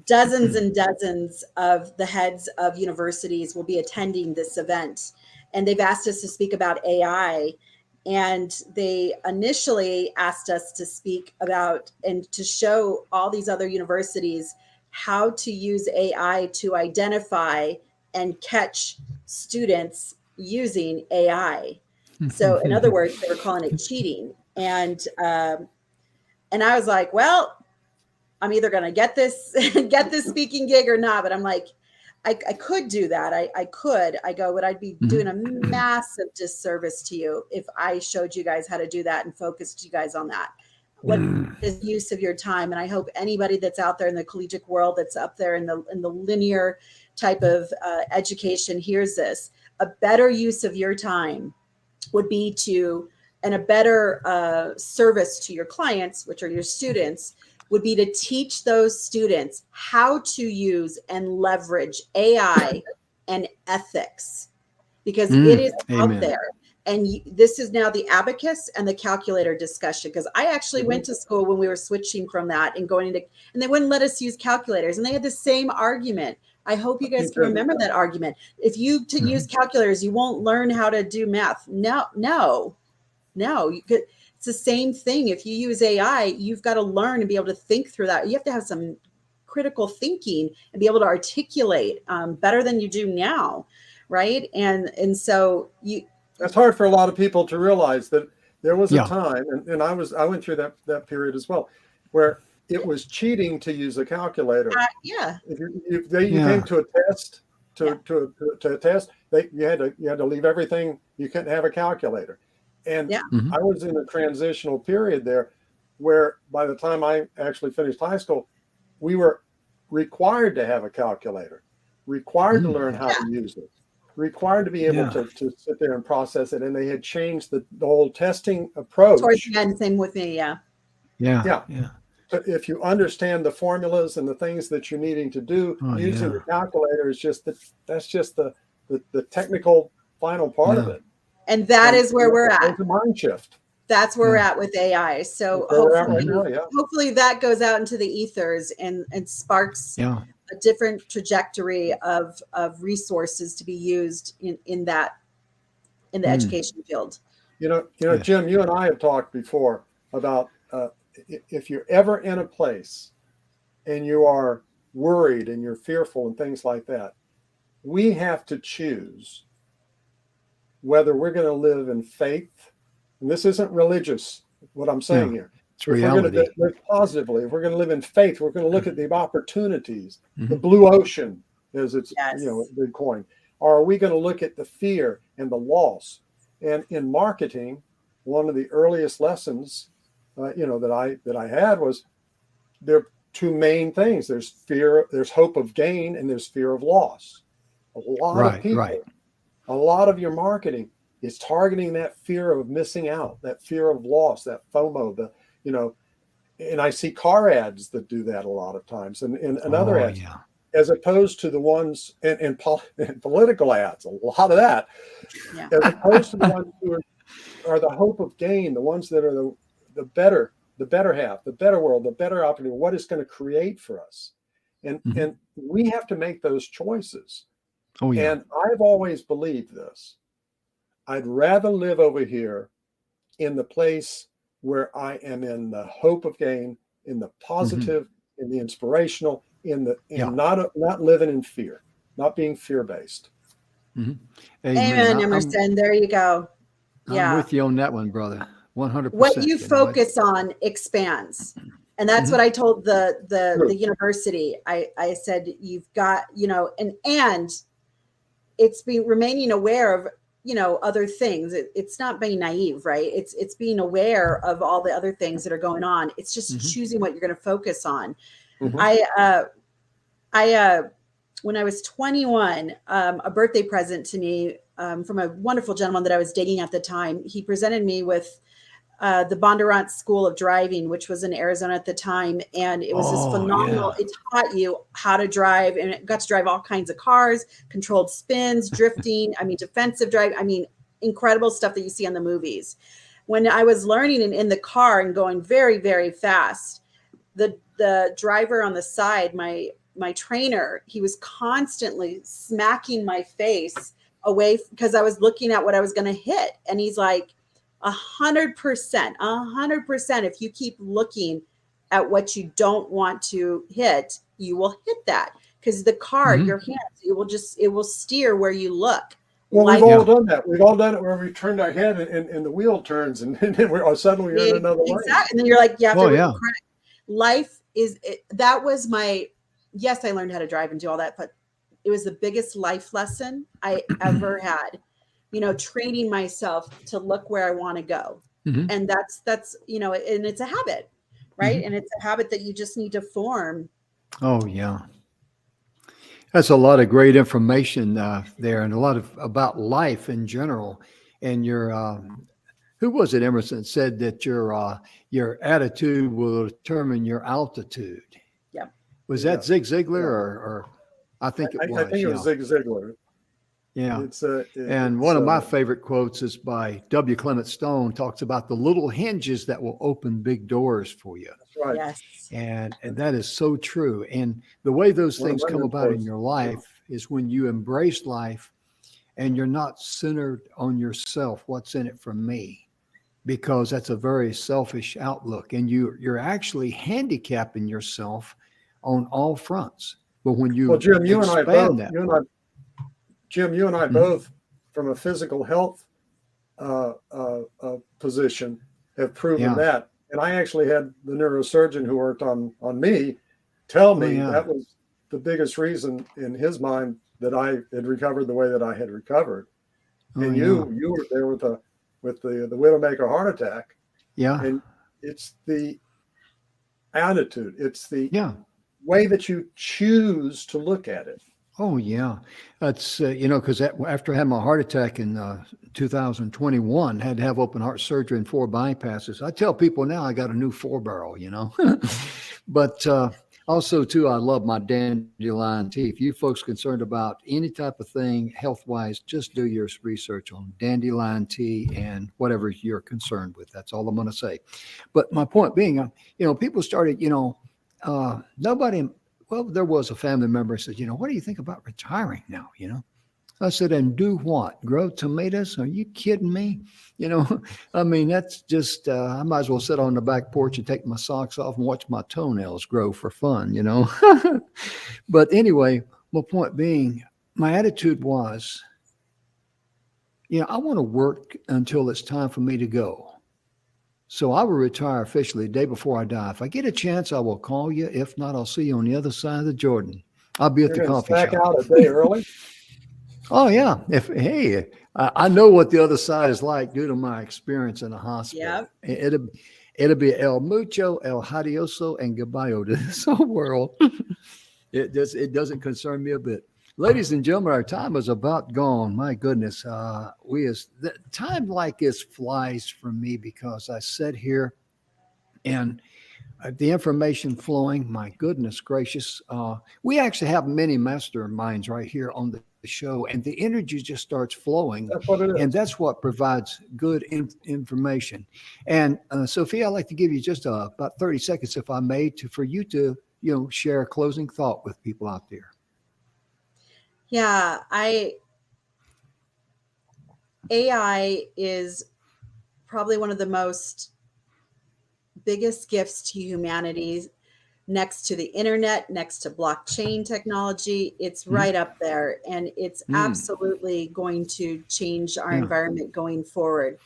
dozens and dozens of the heads of universities will be attending this event. And they've asked us to speak about AI. And they initially asked us to speak about and to show all these other universities how to use AI to identify and catch students using AI. So in other words, they were calling it cheating. And I was like, well, I'm either going to get this speaking gig or not. But I'm like, I could do that. I could. I go, but I'd be doing a massive disservice to you if I showed you guys how to do that and focused you guys on that. What is use of your time? And I hope anybody that's out there in the collegiate world, that's up there in the linear type of education, hears this. A better use of your time would be and a better service to your clients, which are your students, would be to teach those students how to use and leverage AI and ethics, because it is out there. And this is now the abacus and the calculator discussion, because I actually went to school when we were switching from that and going into, and they wouldn't let us use calculators. And they had the ssame argument. I hope you guys can remember that argument. If you use calculators, you won't learn how to do math. No. It's the same thing. If you use AI, you've got to learn and be able to think through that. You have to have some critical thinking and be able to articulate better than you do now, right? And so that's hard for a lot of people to realize that there was a time, and I went through that period as well, where it was cheating to use a calculator. If you came to a test, to a test, you had to leave everything. You couldn't have a calculator. And I was in a transitional period there where by the time I actually finished high school, we were required to have a calculator, required to learn how to use it, required to be able to sit there and process it. And they had changed the whole testing approach. Towards the end, same with me, So if you understand the formulas and the things that you're needing to do, using the calculator is that's just the technical final part of it. And that is where we're at. It's a mind shift. that's where we're Yeah. at with AI. So That's where we're at hopefully, right now, yeah. hopefully that goes out into the ethers and sparks Yeah. a different trajectory of resources to be used in the education field. Yes. Jim, you and I have talked before about if you're ever in a place and you are worried and you're fearful and things like that, we have to choose whether we're going to live in faith. And this isn't religious, what I'm saying here. It's If we're going reality. to live positively, if we're going to live in faith, we're going to look at the opportunities, the Mhm. blue ocean, as it's Yes. been coined. Or are we going to look at the fear and the loss? And in marketing, one of the earliest lessons, that I had was there are two main things. There's fear, there's hope of gain, and there's fear of loss. A lot of Right, people, right. a lot of your marketing is targeting that fear of missing out, that fear of loss, that FOMO, and I see car ads that do that a lot of times, and other Oh, ads, yeah. as opposed to the ones and political ads, a lot of that, Yeah. as opposed to the ones who are the hope of gain, the ones that are the better half, the better world, the better opportunity, what it's going to create for us. And Mhm. and we have to make those choices. Oh, yeah. And I've always believed this. I'd rather live over here in the place where I am in the hope of gain, in the positive, in the inspirational, Yeah. not living in fear, not being fear-based. Mhm. Amen, Amen. Emerson. There you go. I'm Yeah. with you on that one, brother. What 100%. you focus on expands. And that's what I told the True. university. I said, you've got, and it's remaining aware of, other things. It's not being naive, right? It's being aware of all the other things that are going on. It's just choosing what you're going to focus on. Mhm. I when I was 21, a birthday present to me from a wonderful gentleman that I was dating at the time, he presented me with the Bondurant School of Driving, which was in Arizona at the time. And it was this Oh, phenomenal, yeah. it taught you how to drive, and it got to drive all kinds of cars, controlled spins, drifting, defensive drive. Incredible stuff that you see on the movies. When I was learning and in the car and going very, very fast, the driver on the side, my trainer, he was constantly smacking my face away because I was looking at what I was going to hit. And he's like, 100%, if you keep looking at what you don't want to hit, you will hit that, because the car, your hands, it will steer where you look. Well, Life, we've all done that. We've all done it where we turned our head and the wheel turns, and suddenly we're in another lane. exactly. And then you're like, you have Oh, to yeah. correct. Life that was yes, I learned how to drive and do all that, but it was the biggest life lesson I ever had. Training myself to look where I want to go. Mhm. And that's, and it's a habit, right? And it's a habit that you just need to form. Oh, yeah. That's a lot of great information there, and a lot about life in general. And who was it, Emerson, said that your attitude will determine your altitude? Yeah. Was Yeah. that Zig Ziglar Yeah. or I think it was. I think it was Yeah. Zig Ziglar. Yeah. And It's, one of my favorite quotes is by W. Clement Stone, talks about the little hinges that will open big doors for you. that's right. Yes. And that is so true. And the way those One of things my come good about in quotes. your life is when you embrace life and you're not centered on yourself. What's in it for me? Because that's a very selfish outlook, and you're actually handicapping yourself on all fronts. But when you Well, Jim, you and I expand both, that, Jim, you and I Mhm. both, from a physical health position, have proven Yeah. that. And I actually had the neurosurgeon who worked on me tell me yeah. that was the biggest reason in his mind that I had recovered the way that I had recovered. Oh, And yeah. you were there with the Widowmaker heart attack. Yeah. And it's the attitude, it's the Yeah. way that you choose to look at it. Oh, yeah. That's, because after I had my heart attack in 2021, had to have open heart surgery and 4 bypasses. I tell people now I got a new 4-barrel, But Also, too, I love my dandelion tea. If you folks concerned about any type of thing health wise, just do your research on dandelion tea and whatever you're concerned with. That's all I'm going to say. But my point being, people started, nobody, well, there was a family member who said, what do you think about retiring now? I said, and do what? Grow tomatoes? Are you kidding me? I mean, that's just, I might as well sit on the back porch and take my socks off and watch my toenails grow for fun. But anyway, my point being, my attitude was, I want to work until it's time for me to go. So I will retire officially the day before I die. If I get a chance, I will call you. If not, I'll see you on the other side of the Jordan. I'll be at the coffee Back shop. out a day early. Oh yeah. I know what the other side is like due to my experience in the hospital. Yep. It'll be el mucho, el hadioso, and goodbye to this whole world. It doesn't concern me a bit. Ladies and gentlemen, our time is about gone. My goodness, time like this flies from me because I sit here and the information flowing. My goodness gracious, we actually have many masterminds right here on the show, and the energy just starts flowing. That's what it is. And that's what provides good information. And Sophia, I'd like to give you just about 30 seconds, if I may, for you to share a closing thought with people out there. Yeah, AI is probably one of the most biggest gifts to humanity, next to the internet, next to blockchain technology. It's right up there, and it's absolutely going to change our environment going forward.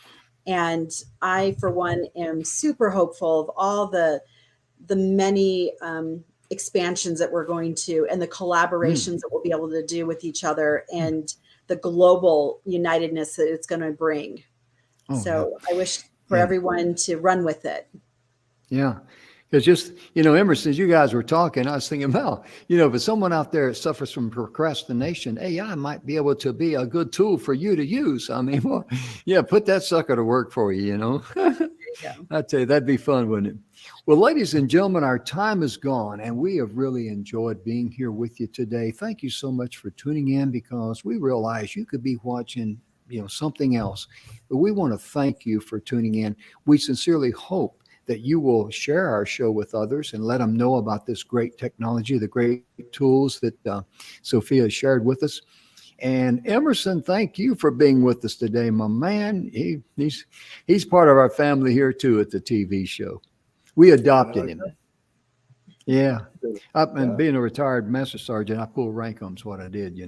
And I, for one, am super hopeful of all the many expansions that we're going to, and the collaborations that we'll be able to do with each other, and the global unitedness that it's going to bring. I wish for everyone to run with it. Yeah. It's just, Emerson, as you guys were talking, I was thinking about, if someone out there suffers from procrastination, AI might be able to be a good tool for you to use. I mean, put that sucker to work for you, I tell you, that'd be fun, wouldn't it? Well, ladies and gentlemen, our time is gone, and we have really enjoyed being here with you today. Thank you so much for tuning in, because we realize you could be watching, something else. But we want to thank you for tuning in. We sincerely hope that you will share our show with others and let them know about this great technology, the great tools that Sophia shared with us. And Emerson, thank you for being with us today, my man. He's part of our family here too at the TV show. We adopted him. Yeah. And being a retired master sergeant, I pulled rank on is what I did,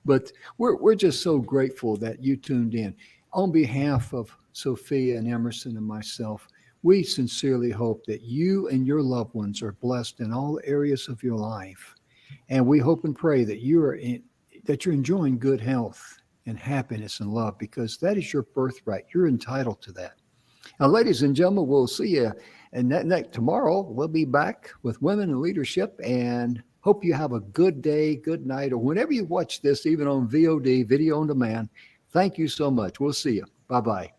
But we're just so grateful that you tuned in. On behalf of Sophia and Emerson and myself, we sincerely hope that you and your loved ones are blessed in all areas of your life. And we hope and pray that you're enjoying good health and happiness and love, because that is your birthright. You're entitled to that. Now, ladies and gentlemen, we'll see you. And tomorrow we'll be back with Women in Leadership, and hope you have a good day, good night, or whenever you watch this, even on VOD, video on demand. Thank you so much. We'll see you. Bye-bye.